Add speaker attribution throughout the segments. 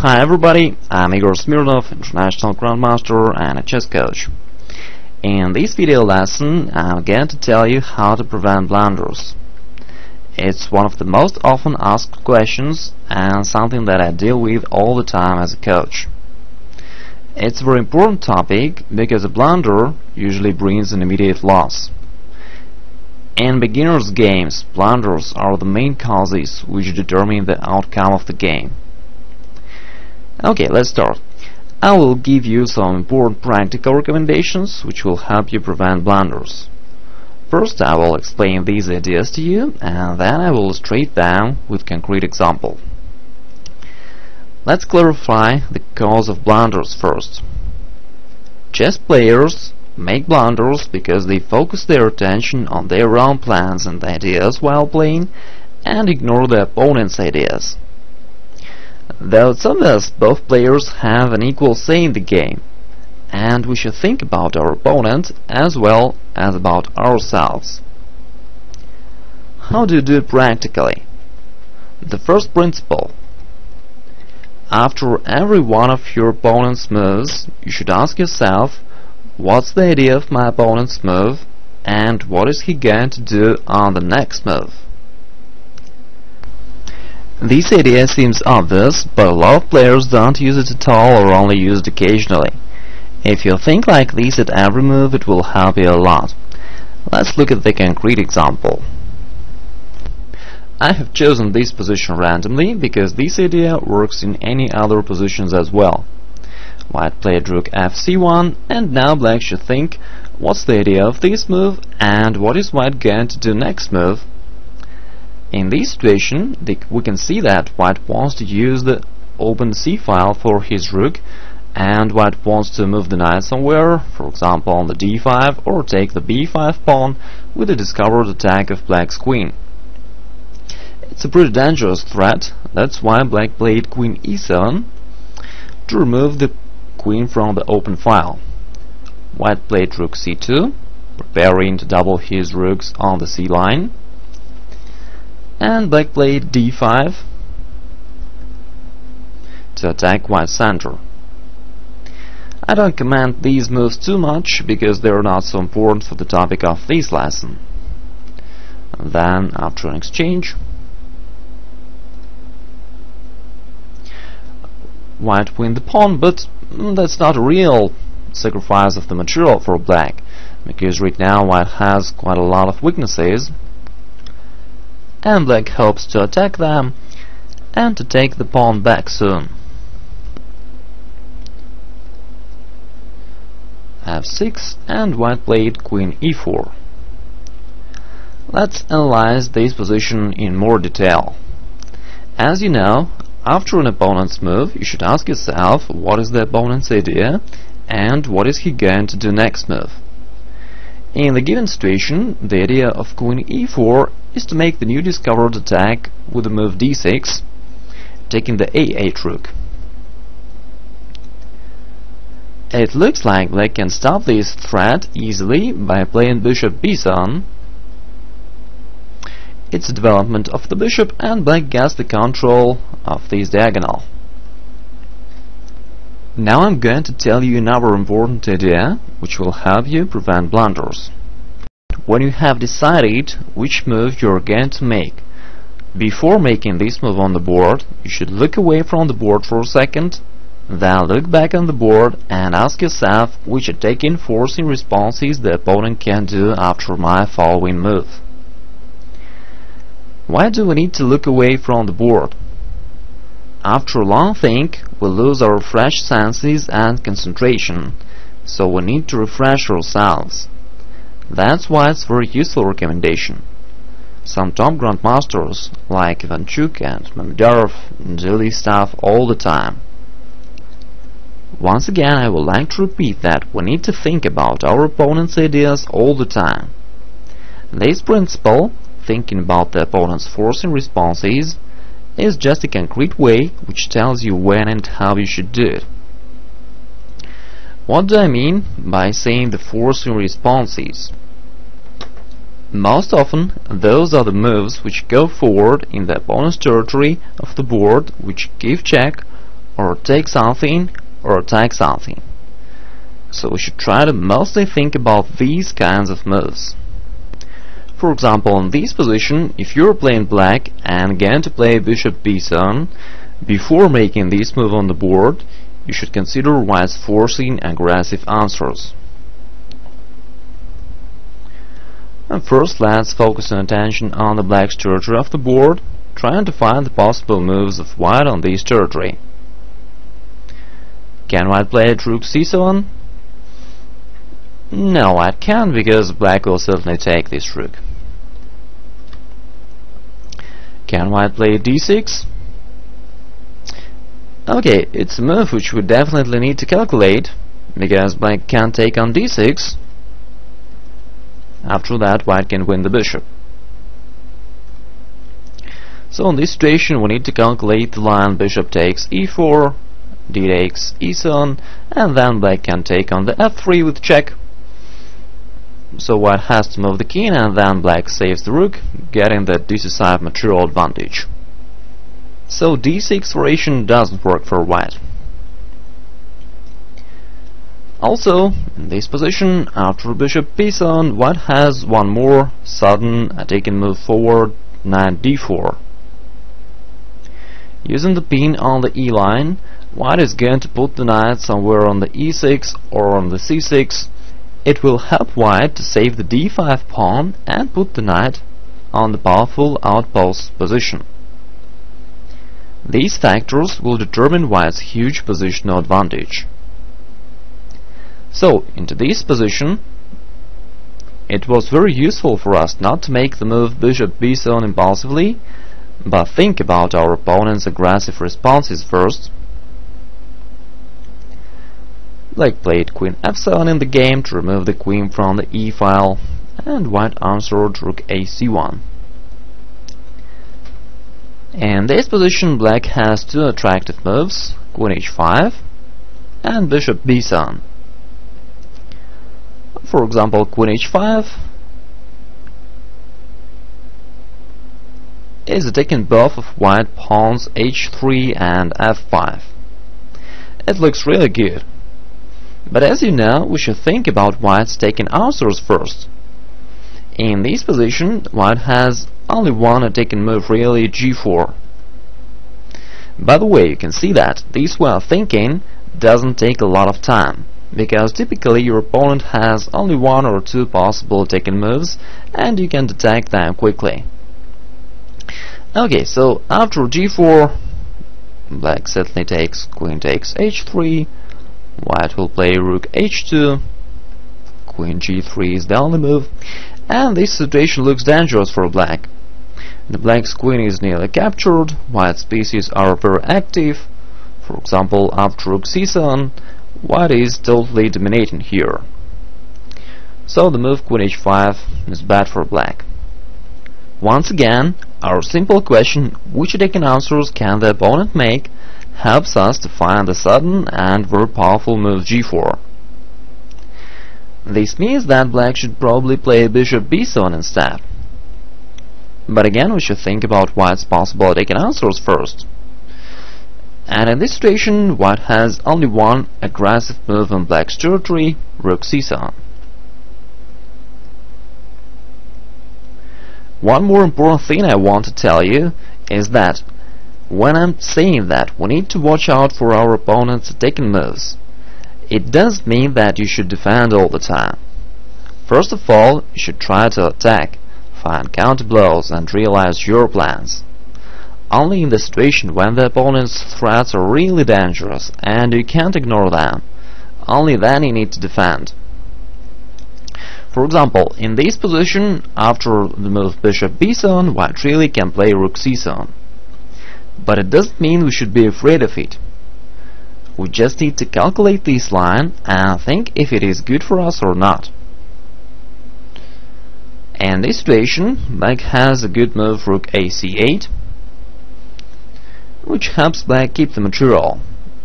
Speaker 1: Hi everybody, I'm Igor Smirnov, international grandmaster and a chess coach. In this video lesson, I'm going to tell you how to prevent blunders. It's one of the most often asked questions and something that I deal with all the time as a coach. It's a very important topic because a blunder usually brings an immediate loss. In beginners' games, blunders are the main causes which determine the outcome of the game. Okay, let's start. I will give you some important practical recommendations which will help you prevent blunders. First, I will explain these ideas to you, and then I will illustrate them with concrete example. Let's clarify the cause of blunders first. Chess players make blunders because they focus their attention on their own plans and ideas while playing and ignore the opponent's ideas. Though it's obvious both players have an equal say in the game, and we should think about our opponent as well as about ourselves. How do you do it practically? The first principle. After every one of your opponent's moves, you should ask yourself, what's the idea of my opponent's move, and what is he going to do on the next move? This idea seems obvious, but a lot of players don't use it at all or only use it occasionally. If you think like this at every move, it will help you a lot. Let's look at the concrete example. I have chosen this position randomly because this idea works in any other positions as well. White played rook f(c)(1), and now black should think, what's the idea of this move and what is white going to do next move? In this situation, we can see that white wants to use the open C file for his rook, and white wants to move the knight somewhere, for example on the d5, or take the b5 pawn with the discovered attack of black's queen. It's a pretty dangerous threat, that's why black played queen e7 to remove the queen from the open file. White played rook c2, preparing to double his rooks on the c line, and black played d5 to attack white's center. I don't comment these moves too much because they are not so important for the topic of this lesson. And then, after an exchange, white win the pawn, but that's not a real sacrifice of the material for black, because right now white has quite a lot of weaknesses, and black hopes to attack them and to take the pawn back soon. f6, and white played queen e4. Let's analyze this position in more detail. As you know, after an opponent's move, you should ask yourself what is the opponent's idea and what is he going to do next move. In the given situation, the idea of queen e4 is to make the new discovered attack with the move d6, taking the a8 rook. It looks like black can stop this threat easily by playing bishop b7. It's a development of the bishop, and black gets the control of this diagonal. Now I'm going to tell you another important idea which will help you prevent blunders. When you have decided which move you are going to make, before making this move on the board, you should look away from the board for a second, then look back on the board and ask yourself which attacking forcing responses the opponent can do after my following move. Why do we need to look away from the board? After a long think, we lose our fresh senses and concentration, so we need to refresh ourselves. That's why it's a very useful recommendation. Some top grandmasters like Ivanchuk and Mamedov do this stuff all the time. Once again, I would like to repeat that we need to think about our opponent's ideas all the time. This principle, thinking about the opponent's forcing responses, is just a concrete way which tells you when and how you should do it. What do I mean by saying the forcing responses? Most often, those are the moves which go forward in the opponent's territory of the board, which give check or take something, or attack something. So we should try to mostly think about these kinds of moves. For example, in this position, if you're playing black and going to play bishop b7, before making this move on the board, you should consider white's forcing aggressive answers. And first, let's focus our attention on the black's territory of the board, trying to find the possible moves of white on this territory. Can white play rook c7? No, white can't, because black will certainly take this rook. Can white play d6? Okay, it's a move which we definitely need to calculate, because black can't take on d6. After that, white can win the bishop. So in this situation we need to calculate the line bishop takes e4, d takes e7, and then black can take on the f3 with check. So white has to move the king, and then black saves the rook, getting the decisive material advantage. So d6 variation doesn't work for white. Also, in this position, after bishop b7, white has one more sudden attacking move forward, knight d4. Using the pin on the e line, white is going to put the knight somewhere on the e6 or on the c6. It will help white to save the d5 pawn and put the knight on the powerful outpost position. These factors will determine white's huge positional advantage. So, into this position, it was very useful for us not to make the move bishop b7 impulsively, but think about our opponent's aggressive responses first. Black played queen f7 in the game to remove the queen from the e-file, and white answered rook ac1. In this position, black has two attractive moves, queen h5 and bishop b7. For example, queen h5 is attacking both of white pawns h3 and f5. It looks really good. But as you know, we should think about white's taking answers first. In this position, white has only one attacking move, really, g4. By the way, you can see that this way of thinking doesn't take a lot of time, because typically your opponent has only one or two possible attacking moves, and you can detect them quickly. Okay, so after g4, black certainly takes queen takes h3, white will play rook h2, queen g3 is the only move, and this situation looks dangerous for black. The black's queen is nearly captured, white's pieces are very active. For example, after rook c7, white is totally dominating here. So the move queen h5 is bad for black. Once again, our simple question, which attacking answers can the opponent make, helps us to find the sudden and very powerful move g4. This means that black should probably play bishop b7 instead. But again, we should think about white's possible attacking answers first. And in this situation, white has only one aggressive move on black's territory, rook c7. One more important thing I want to tell you is that when I'm saying that we need to watch out for our opponent's attacking moves, it doesn't mean that you should defend all the time. First of all, you should try to attack, find counter blows and realize your plans. Only in the situation when the opponent's threats are really dangerous and you can't ignore them, only then you need to defend. For example, in this position, after the move bishop b7, white really can play rook c7. But it doesn't mean we should be afraid of it. We just need to calculate this line and think if it is good for us or not. In this situation, black has a good move rook ac8, which helps black keep the material,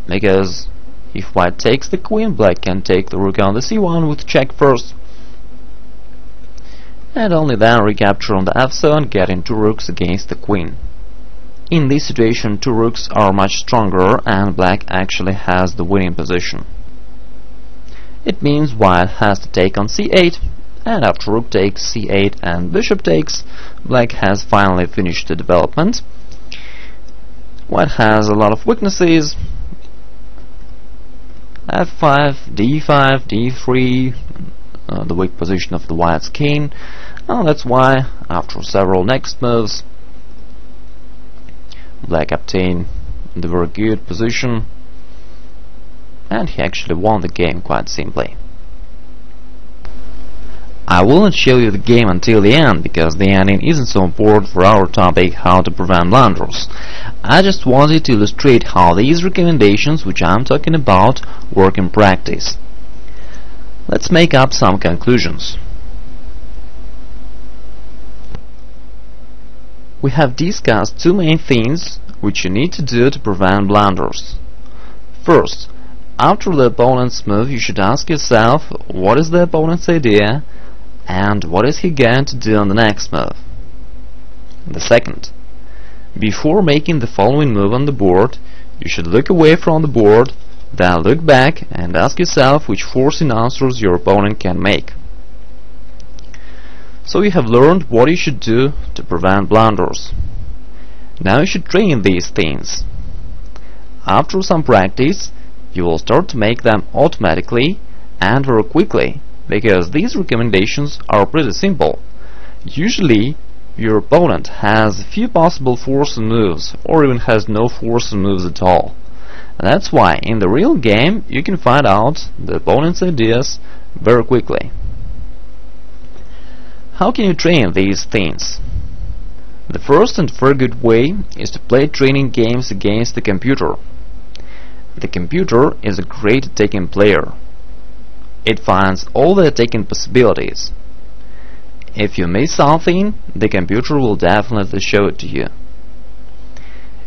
Speaker 1: because if white takes the queen, black can take the rook on the c1 with check first, and only then recapture on the f7, getting two rooks against the queen. In this situation, two rooks are much stronger and black actually has the winning position. It means white has to take on c8, and after rook takes c8 and bishop takes, black has finally finished the development. White has a lot of weaknesses: f5, d5, d3, the weak position of the white's king. That's why, after several next moves, black obtained the very good position, and he actually won the game quite simply. I will not show you the game until the end, because the ending isn't so important for our topic, how to prevent blunders. I just wanted to illustrate how these recommendations which I'm talking about work in practice. Let's make up some conclusions. We have discussed two main things which you need to do to prevent blunders. First, after the opponent's move, you should ask yourself what is the opponent's idea and what is he going to do on the next move. The second, before making the following move on the board, you should look away from the board, then look back and ask yourself which forcing answers your opponent can make. So you have learned what you should do to prevent blunders. Now you should train these things. After some practice, you will start to make them automatically and very quickly, because these recommendations are pretty simple. Usually, your opponent has few possible forcing moves, or even has no forcing moves at all. And that's why in the real game you can find out the opponent's ideas very quickly. How can you train these things? The first and very good way is to play training games against the computer. The computer is a great attacking player. It finds all the attacking possibilities. If you miss something, the computer will definitely show it to you.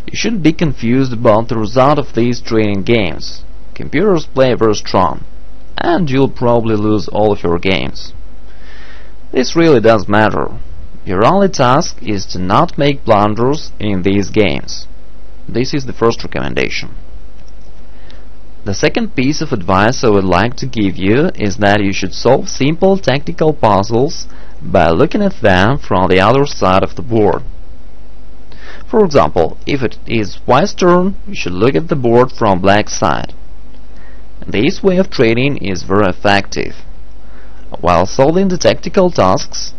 Speaker 1: You shouldn't be confused about the result of these training games. Computers play very strong, and you'll probably lose all of your games. This really does matter. Your only task is to not make blunders in these games. This is the first recommendation. The second piece of advice I would like to give you is that you should solve simple tactical puzzles by looking at them from the other side of the board. For example, if it is white's turn, you should look at the board from black's side. This way of training is very effective. While solving the tactical tasks,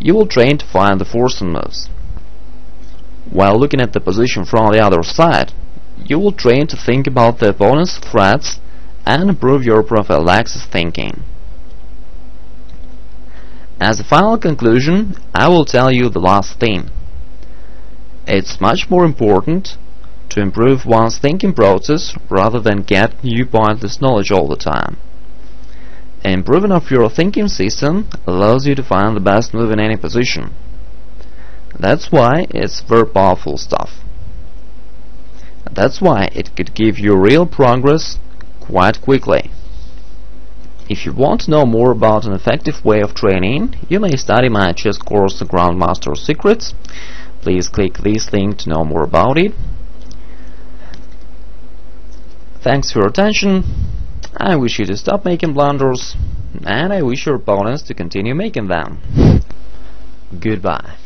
Speaker 1: you will train to find the forcing moves. While looking at the position from the other side, you will train to think about the opponent's threats and improve your prophylaxis thinking. As a final conclusion, I will tell you the last thing. It's much more important to improve one's thinking process rather than get new pointless knowledge all the time. Improving of your thinking system allows you to find the best move in any position. That's why it's very powerful stuff. That's why it could give you real progress quite quickly. If you want to know more about an effective way of training, you may study my chess course, The Grandmaster Secrets. Please click this link to know more about it. Thanks for your attention. I wish you to stop making blunders, and I wish your opponents to continue making them. Goodbye.